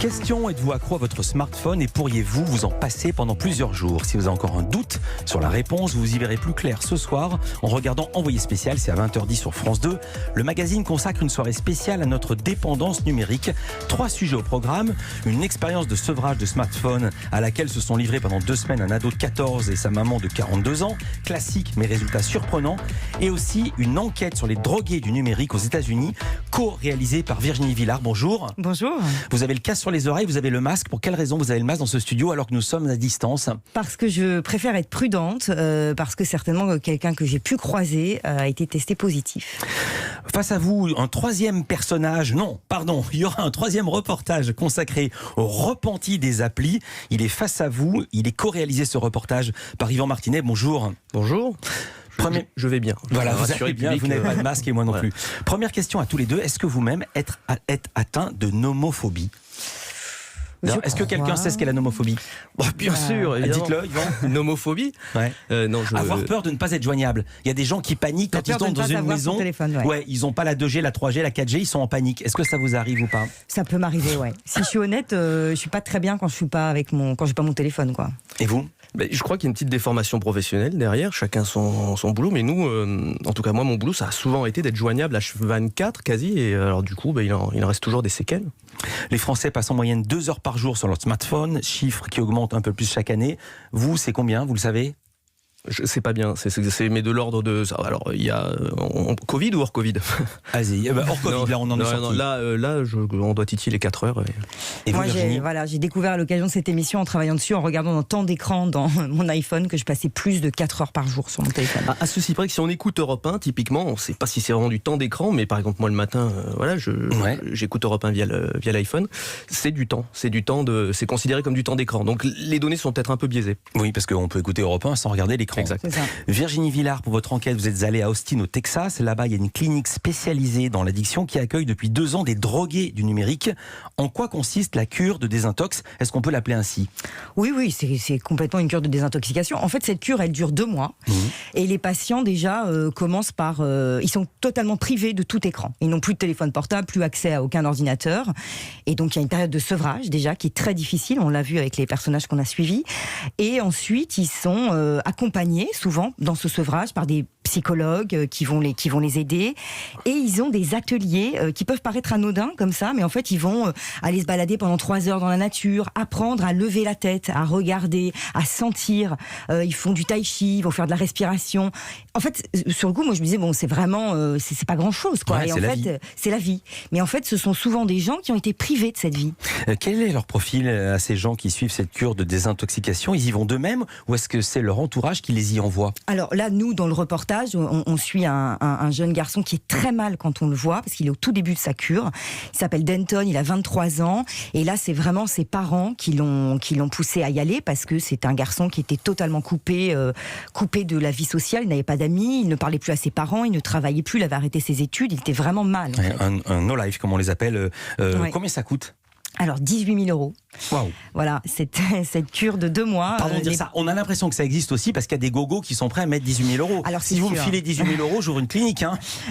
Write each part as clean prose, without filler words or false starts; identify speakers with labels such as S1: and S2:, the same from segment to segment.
S1: Question, êtes-vous accro à votre smartphone et pourriez-vous vous en passer pendant plusieurs jours? Si vous avez encore un doute sur la réponse, vous y verrez plus clair ce soir en regardant Envoyé spécial, c'est à 20h10 sur France 2. Le magazine consacre une soirée spéciale à notre dépendance numérique. 3 sujets au programme, une expérience de sevrage de smartphone à laquelle se sont livrés pendant 2 semaines un ado de 14 et sa maman de 42 ans, classique mais résultats surprenants, et aussi une enquête sur les drogués du numérique aux États-Unis, co-réalisée par Virginie Villard. Bonjour.
S2: Bonjour.
S1: Vous avez le casque sur les oreilles, vous avez le masque. Pour quelle raison vous avez le masque dans ce studio alors que nous sommes à distance?
S2: Parce que je préfère être prudente, parce que certainement quelqu'un que j'ai pu croiser a été testé positif.
S1: Face à vous, un troisième personnage, il y aura un troisième reportage consacré aux repentis des applis. Il est face à vous, il est co-réalisé ce reportage par Yvan Martinet. Bonjour.
S3: Bonjour. Je vais bien.
S1: Voilà, vous allez bien, vous n'avez pas de masque et moi non plus. Première question à tous les deux, est-ce que vous-même êtes atteint de nomophobie? Est-ce que quelqu'un sait ce qu'est la nomophobie?
S3: Bien sûr,
S1: dites-le, Yvan.
S3: Nomophobie?
S1: Ouais. Avoir peur de ne pas être joignable. Il y a des gens qui paniquent quand ils sont dans une maison. Ils n'ont pas la 2G, la 3G, la 4G, ils sont en panique. Est-ce que ça vous arrive ou pas?
S2: Ça peut m'arriver, ouais. Si je suis honnête, je suis pas très bien quand je suis pas quand j'ai pas mon téléphone, quoi.
S1: Et vous?
S3: Je crois qu'il y a une petite déformation professionnelle derrière, chacun son boulot, mais nous, en tout cas moi, mon boulot, ça a souvent été d'être joignable à H24 quasi, et alors du coup, il en reste toujours des séquelles.
S1: Les Français passent en moyenne 2 heures par jour sur leur smartphone, chiffre qui augmente un peu plus chaque année. Vous, c'est combien, vous le savez?
S3: Je sais pas bien, mais de l'ordre de... Alors, il y a... Covid ou hors Covid?
S1: Vas-y, hors Covid, là on en est sorti.
S3: Là, on doit titiller les 4 heures.
S1: Et
S2: moi, j'ai découvert à l'occasion de cette émission en travaillant dessus, en regardant un temps d'écran dans mon iPhone, que je passais plus de 4 heures par jour sur mon téléphone.
S3: À ceci près que si on écoute Europe 1, typiquement, on ne sait pas si c'est vraiment du temps d'écran, mais par exemple, moi le matin, j'écoute Europe 1 via l'iPhone. C'est du temps, c'est considéré comme du temps d'écran. Donc les données sont peut-être un peu biaisées.
S1: Oui, parce qu'on peut écouter Europe 1 sans regarder l'écran.
S3: Exact.
S1: Virginie Villard, pour votre enquête, vous êtes allée à Austin au Texas. Là-bas, il y a une clinique spécialisée dans l'addiction qui accueille depuis 2 ans des drogués du numérique. En quoi consiste la cure de désintox? Est-ce qu'on peut l'appeler ainsi?
S2: Oui, c'est complètement une cure de désintoxication. En fait, cette cure, elle dure 2 mois. Et les patients, déjà, commencent par... ils sont totalement privés de tout écran. Ils n'ont plus de téléphone portable, plus accès à aucun ordinateur. Et donc, il y a une période de sevrage, déjà, qui est très difficile. On l'a vu avec les personnages qu'on a suivis. Et ensuite, ils sont accompagnés, souvent dans ce sevrage, par des psychologues qui vont les aider, et ils ont des ateliers qui peuvent paraître anodins comme ça, mais en fait ils vont aller se balader pendant 3 heures dans la nature, apprendre à lever la tête, à regarder, à sentir. Ils font du tai chi, ils vont faire de la respiration. En fait, sur le coup, moi je me disais c'est vraiment c'est pas grand chose, quoi.
S1: Ouais,
S2: et en fait c'est la vie. Mais en fait, ce sont souvent des gens qui ont été privés de cette vie.
S1: Quel est leur profil à ces gens qui suivent cette cure de désintoxication? Ils y vont d'eux-mêmes ou est-ce que c'est leur entourage qui les y envoie? Alors
S2: là, nous, dans le reportage, on suit un jeune garçon qui est très mal quand on le voit, parce qu'il est au tout début de sa cure. Il s'appelle Denton, il a 23 ans. Et là, c'est vraiment ses parents qui l'ont poussé à y aller, parce que c'est un garçon qui était totalement coupé de la vie sociale. Il n'avait pas d'amis, il ne parlait plus à ses parents, il ne travaillait plus, il avait arrêté ses études, il était vraiment mal. En fait.
S1: Un no-life, comme on les appelle. Combien ça coûte?
S2: Alors, 18 000 €.
S1: Waouh.
S2: Voilà, cette cure de 2 mois.
S1: Pardon de dire ça. On a l'impression que ça existe aussi parce qu'il y a des gogos qui sont prêts à mettre 18 000 €. Alors, si vous me filez 18 000 €, j'ouvre une clinique.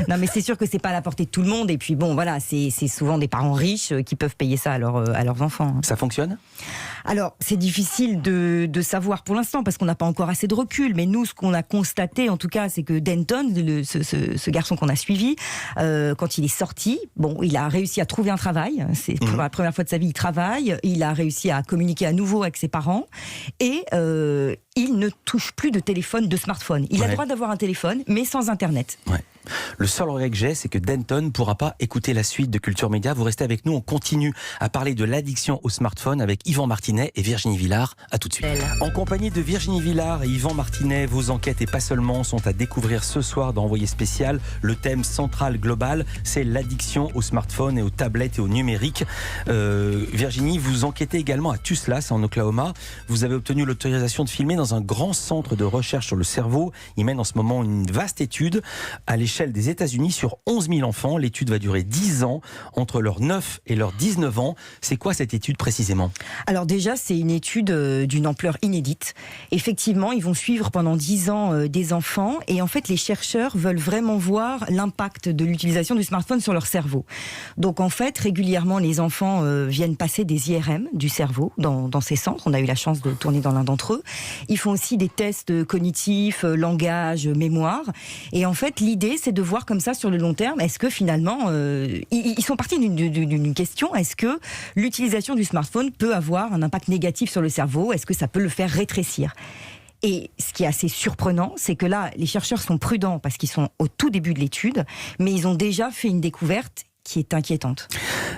S2: Non, mais c'est sûr que c'est pas à la portée de tout le monde. Et puis bon, voilà, c'est souvent des parents riches qui peuvent payer ça à leurs enfants.
S1: Ça fonctionne?
S2: Alors, c'est difficile de savoir pour l'instant parce qu'on n'a pas encore assez de recul. Mais nous, ce qu'on a constaté, en tout cas, c'est que Denton, ce garçon qu'on a suivi, quand il est sorti, il a réussi à trouver un travail. C'est pour la première fois de sa vie, il travaille. Il a réussi à communiquer à nouveau avec ses parents. Et il ne touche plus de téléphone, de smartphone. Il a le droit d'avoir un téléphone, mais sans Internet.
S1: Ouais. Le seul regret que j'ai, c'est que Denton ne pourra pas écouter la suite de Culture Média. Vous restez avec nous, on continue à parler de l'addiction au smartphone avec Yvan Martinet et Virginie Villard. À tout de suite. En compagnie de Virginie Villard et Yvan Martinet, vos enquêtes et pas seulement sont à découvrir ce soir dans Envoyé spécial. Le thème central global, c'est l'addiction au smartphone et aux tablettes et au numérique. Virginie, vous enquêtez également à Tulsa, c'est en Oklahoma. Vous avez obtenu l'autorisation de filmer dans un grand centre de recherche sur le cerveau. Il mène en ce moment une vaste étude à l'échelle l'échelle des États-Unis sur 11 000 enfants. L'étude va durer 10 ans, entre leurs 9 et leurs 19 ans. C'est quoi cette étude précisément ?
S2: Alors déjà, c'est une étude d'une ampleur inédite. Effectivement, ils vont suivre pendant 10 ans des enfants et en fait, les chercheurs veulent vraiment voir l'impact de l'utilisation du smartphone sur leur cerveau. Donc en fait, régulièrement, les enfants viennent passer des IRM du cerveau dans ces centres. On a eu la chance de tourner dans l'un d'entre eux. Ils font aussi des tests cognitifs, langage, mémoire. Et en fait, l'idée, c'est de voir comme ça sur le long terme, est-ce que finalement, ils sont partis d'une question, est-ce que l'utilisation du smartphone peut avoir un impact négatif sur le cerveau ? Est-ce que ça peut le faire rétrécir ? Et ce qui est assez surprenant, c'est que là, les chercheurs sont prudents parce qu'ils sont au tout début de l'étude, mais ils ont déjà fait une découverte qui est inquiétante.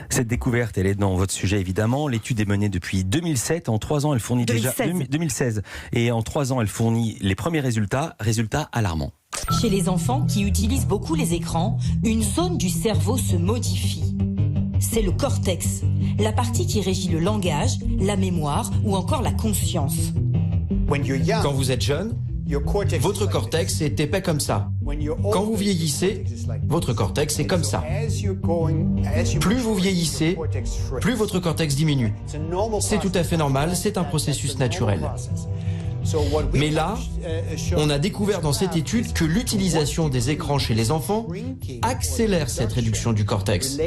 S1: Cette découverte, elle est dans votre sujet évidemment. L'étude est menée depuis 2007. En 3 ans, elle fournit 2016. Et en 3 ans, elle fournit les premiers résultats alarmants.
S4: Chez les enfants qui utilisent beaucoup les écrans, une zone du cerveau se modifie. C'est le cortex, la partie qui régit le langage, la mémoire ou encore la conscience.
S5: Quand vous êtes jeune, votre cortex est épais comme ça. Quand vous vieillissez, votre cortex est comme ça. Plus vous vieillissez, plus votre cortex diminue. C'est tout à fait normal, c'est un processus naturel. Mais là, on a découvert dans cette étude que l'utilisation des écrans chez les enfants accélère cette réduction du cortex.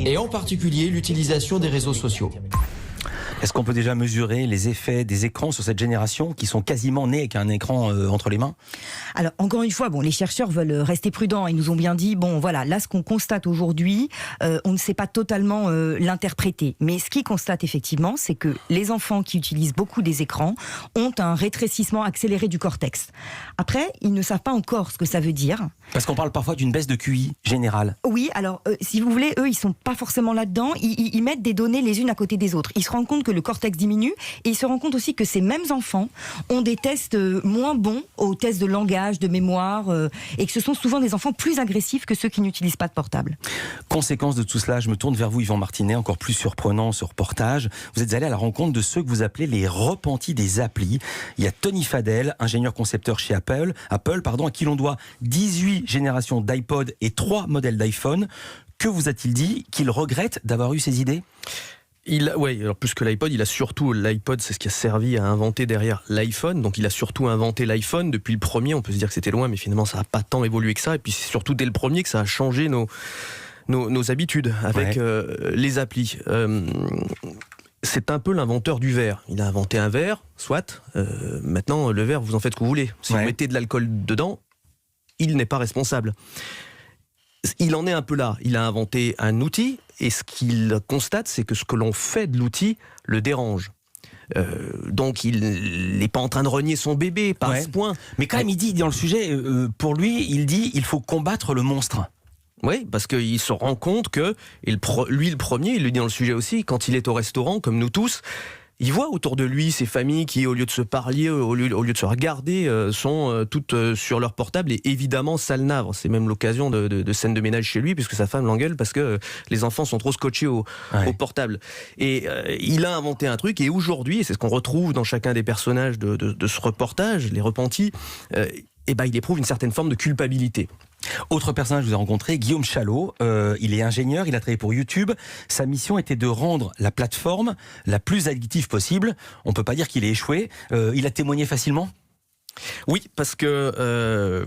S5: Et en particulier l'utilisation des réseaux sociaux.
S1: Est-ce qu'on peut déjà mesurer les effets des écrans sur cette génération qui sont quasiment nés avec un écran entre les mains ?
S2: Alors, encore une fois, les chercheurs veulent rester prudents. Ils nous ont bien dit, là, ce qu'on constate aujourd'hui, on ne sait pas totalement l'interpréter. Mais ce qu'ils constatent effectivement, c'est que les enfants qui utilisent beaucoup des écrans ont un rétrécissement accéléré du cortex. Après, ils ne savent pas encore ce que ça veut dire.
S1: Parce qu'on parle parfois d'une baisse de QI générale.
S2: Oui, alors, si vous voulez, eux, ils sont pas forcément là-dedans. Ils mettent des données les unes à côté des autres. Ils se rendent compte que le cortex diminue et ils se rendent compte aussi que ces mêmes enfants ont des tests moins bons aux tests de langage, de mémoire et que ce sont souvent des enfants plus agressifs que ceux qui n'utilisent pas de portable.
S1: Conséquence de tout cela, je me tourne vers vous Yvan Martinet, encore plus surprenant ce reportage. Vous êtes allé à la rencontre de ceux que vous appelez les repentis des applis. Il y a Tony Fadel, ingénieur concepteur chez Apple, à qui l'on doit 18 générations d'iPod et 3 modèles d'iPhone. Que vous a-t-il dit ? Qu'il regrette d'avoir eu ces idées ?
S3: Alors plus que l'iPod, l'iPod, c'est ce qui a servi à inventer derrière l'iPhone. Donc il a surtout inventé l'iPhone depuis le premier. On peut se dire que c'était loin, mais finalement ça n'a pas tant évolué que ça. Et puis c'est surtout dès le premier que ça a changé nos habitudes avec les applis. C'est un peu l'inventeur du verre. Il a inventé un verre, soit. Maintenant, le verre, vous en faites ce que vous voulez. Si vous mettez de l'alcool dedans, il n'est pas responsable. Il en est un peu là. Il a inventé un outil et ce qu'il constate, c'est que ce que l'on fait de l'outil le dérange. Donc il n'est pas en train de renier son bébé par ce point.
S1: Mais quand même, il dit dans le sujet, pour lui, il dit il faut combattre le monstre.
S3: Oui, parce qu'il se rend compte que, lui le premier, il le dit dans le sujet aussi, quand il est au restaurant, comme nous tous, il voit autour de lui ces familles qui, au lieu de se parler, au lieu de se regarder, sont toutes sur leur portable et évidemment sale navre. C'est même l'occasion de scènes de ménage chez lui, puisque sa femme l'engueule parce que les enfants sont trop scotchés au portable. Et il a inventé un truc, et aujourd'hui, et c'est ce qu'on retrouve dans chacun des personnages de ce reportage, les repentis, il éprouve une certaine forme de culpabilité.
S1: Autre personnage que vous avez rencontré, Guillaume Chalot, il est ingénieur, il a travaillé pour YouTube. Sa mission était de rendre la plateforme la plus addictive possible. On ne peut pas dire qu'il ait échoué. Il a témoigné facilement ?
S3: Oui, parce que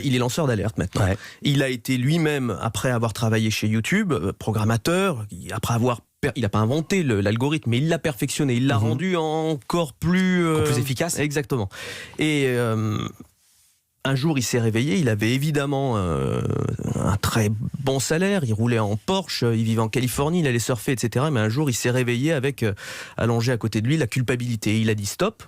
S3: il est lanceur d'alerte maintenant. Ouais. Il a été lui-même, après avoir travaillé chez YouTube, programmateur, il n'a pas inventé l'algorithme, mais il l'a perfectionné, il l'a rendu encore plus
S1: efficace.
S3: Exactement. Et un jour, il s'est réveillé, il avait évidemment un très bon salaire, il roulait en Porsche, il vivait en Californie, il allait surfer, etc. Mais un jour, il s'est réveillé avec, allongé à côté de lui, la culpabilité. Il a dit stop.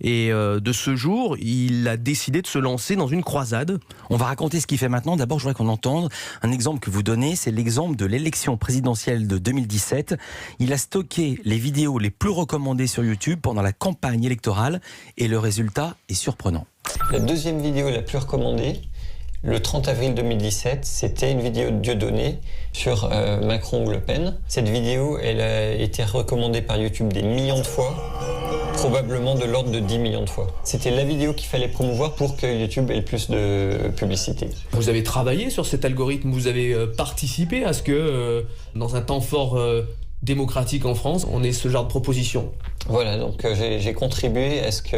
S3: Et de ce jour, il a décidé de se lancer dans une croisade.
S1: On va raconter ce qu'il fait maintenant. D'abord, je voudrais qu'on entende un exemple que vous donnez. C'est l'exemple de l'élection présidentielle de 2017. Il a stocké les vidéos les plus recommandées sur YouTube pendant la campagne électorale. Et le résultat est surprenant.
S6: La deuxième vidéo la plus recommandée, le 30 avril 2017, c'était une vidéo de Dieudonné sur Macron ou Le Pen. Cette vidéo, elle a été recommandée par YouTube des millions de fois. Probablement de l'ordre de 10 millions de fois. C'était la vidéo qu'il fallait promouvoir pour que YouTube ait le plus de publicité.
S3: Vous avez travaillé sur cet algorithme, vous avez participé à ce que, dans un temps fort démocratique en France, on ait ce genre de proposition.
S6: Voilà, donc j'ai contribué à ce que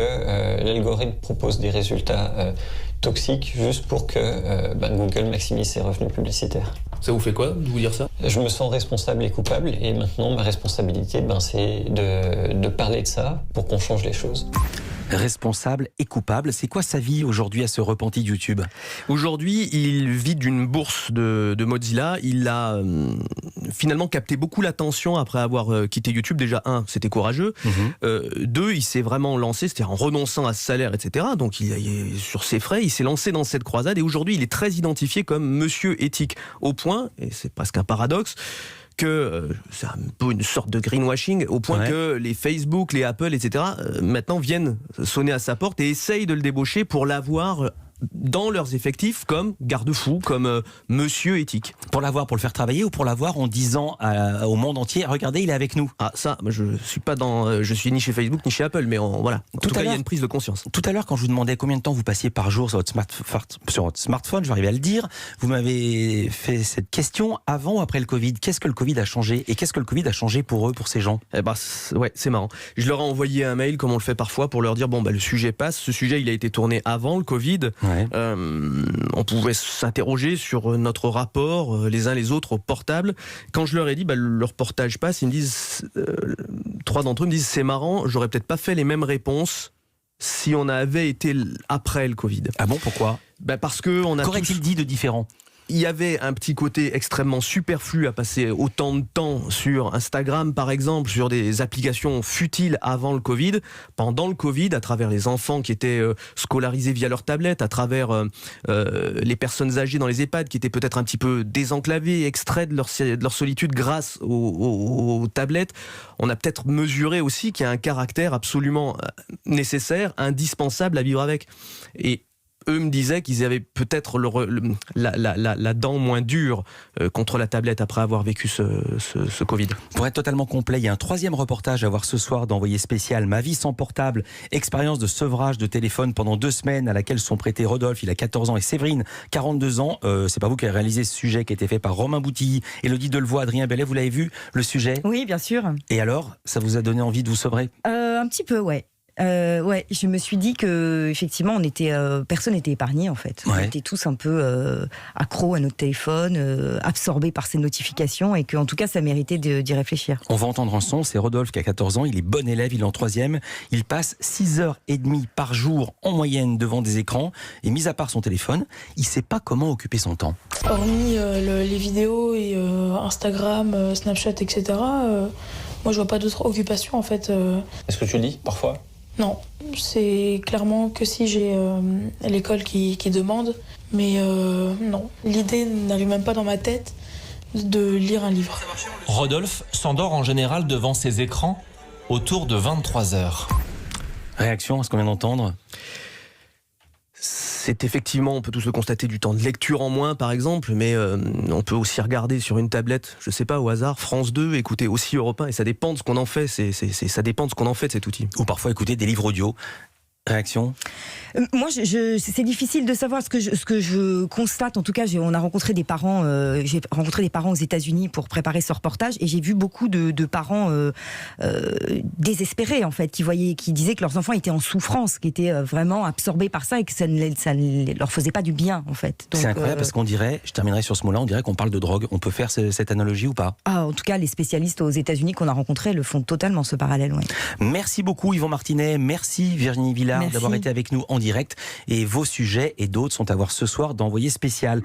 S6: l'algorithme propose des résultats toxiques juste pour que Google maximise ses revenus publicitaires.
S3: Ça vous fait quoi de vous dire ça ?
S6: Je me sens responsable et coupable et maintenant ma responsabilité c'est de parler de ça pour qu'on change les choses.
S1: Responsable et coupable, c'est quoi sa vie aujourd'hui à ce repenti de YouTube ?
S3: Aujourd'hui, il vit d'une bourse de Mozilla. Il a finalement capté beaucoup l'attention après avoir quitté YouTube. Déjà, 1, c'était courageux. 2, il s'est vraiment lancé, c'est-à-dire en renonçant à ce salaire, etc. Donc, sur ses frais, il s'est lancé dans cette croisade. Et aujourd'hui, il est très identifié comme monsieur éthique. Au point, et c'est presque un paradoxe, que c'est un peu une sorte de greenwashing, au point que les Facebook, les Apple, etc., maintenant viennent sonner à sa porte et essayent de le débaucher pour l'avoir dans leurs effectifs comme garde-fou, comme monsieur éthique.
S1: Pour l'avoir, pour le faire travailler ou pour l'avoir en disant au monde entier, regardez, il est avec nous.
S3: Ah ça, je suis ni chez Facebook ni chez Apple, mais voilà. En tout cas, il y a une prise de conscience.
S1: Tout à l'heure, quand je vous demandais combien de temps vous passiez par jour sur votre smartphone, je vais arriver à le dire, vous m'avez fait cette question avant ou après le Covid. Qu'est-ce que le Covid a changé ? Et qu'est-ce que le Covid a changé pour eux, pour ces gens ?
S3: C'est marrant. Je leur ai envoyé un mail, comme on le fait parfois, pour leur dire, le sujet passe. Ce sujet, il a été tourné avant le Covid. On pouvait s'interroger sur notre rapport les uns les autres au portable. Quand je leur ai dit le reportage passe, ils me disent 3 d'entre eux me disent c'est marrant, j'aurais peut-être pas fait les mêmes réponses si on avait été après le Covid.
S1: Ah bon, pourquoi ?
S3: Parce que on a
S1: qu'aurait-il dit de différent ?
S3: Il y avait un petit côté extrêmement superflu à passer autant de temps sur Instagram, par exemple, sur des applications futiles avant le Covid. Pendant le Covid, à travers les enfants qui étaient scolarisés via leur tablette, à travers les personnes âgées dans les EHPAD qui étaient peut-être un petit peu désenclavées, extraits de leur solitude grâce aux tablettes, on a peut-être mesuré aussi qu'il y a un caractère absolument nécessaire, indispensable à vivre avec. Et eux me disaient qu'ils avaient peut-être la dent moins dure contre la tablette après avoir vécu ce Covid.
S1: Pour être totalement complet, il y a un 3e reportage à voir ce soir d'Envoyé spécial. Ma vie sans portable, expérience de sevrage de téléphone pendant 2 semaines à laquelle sont prêtés Rodolphe, il a 14 ans, et Séverine, 42 ans. C'est pas vous qui avez réalisé ce sujet qui a été fait par Romain Boutilly, Élodie Delevoye, Adrien Bellet. Vous l'avez vu, le sujet ?
S2: Oui, bien sûr.
S1: Et alors, ça vous a donné envie de vous sevrer ?
S2: Un petit peu, ouais. Je me suis dit que effectivement, personne n'était épargné en fait. On était tous un peu accros à notre téléphone, absorbés par ces notifications, et qu'en tout cas, ça méritait d'y réfléchir.
S1: On va entendre un son. C'est Rodolphe qui a 14 ans. Il est bon élève. Il est en 3e. Il passe 6h30 par jour en moyenne devant des écrans. Et mis à part son téléphone, il ne sait pas comment occuper son temps.
S7: Hormis les vidéos et Instagram, Snapchat, etc. Moi, je vois pas d'autres occupations en fait.
S6: Est-ce que tu le dis parfois ?
S7: Non, c'est clairement que si j'ai l'école qui demande, mais non. L'idée n'arrive même pas dans ma tête de lire un livre.
S8: Rodolphe s'endort en général devant ses écrans autour de 23h.
S1: Réaction à ce qu'on vient d'entendre ?
S3: C'est effectivement, on peut tous le constater, du temps de lecture en moins par exemple, mais on peut aussi regarder sur une tablette, je sais pas, au hasard, France 2, écouter aussi Europe 1, et ça dépend de ce qu'on en fait, ça dépend de ce qu'on en fait de cet outil.
S1: Ou parfois écouter des livres audio. Réaction ?
S2: Moi, c'est difficile de savoir. Ce que je constate, en tout cas, on a rencontré des parents. J'ai rencontré des parents aux États-Unis pour préparer ce reportage, et j'ai vu beaucoup de parents désespérés en fait, qui disaient que leurs enfants étaient en souffrance, qui étaient vraiment absorbés par ça et que ça ne leur faisait pas du bien en fait. Donc,
S1: c'est incroyable parce qu'on dirait, je terminerai sur ce mot-là, on dirait qu'on parle de drogue. On peut faire cette analogie ou pas ?
S2: En tout cas, les spécialistes aux États-Unis qu'on a rencontrés le font totalement, ce parallèle. Ouais.
S1: Merci beaucoup Yvan Martinet, merci Virginie Villard d'avoir été avec nous en direct, et vos sujets et d'autres sont à voir ce soir d'Envoyé spécial.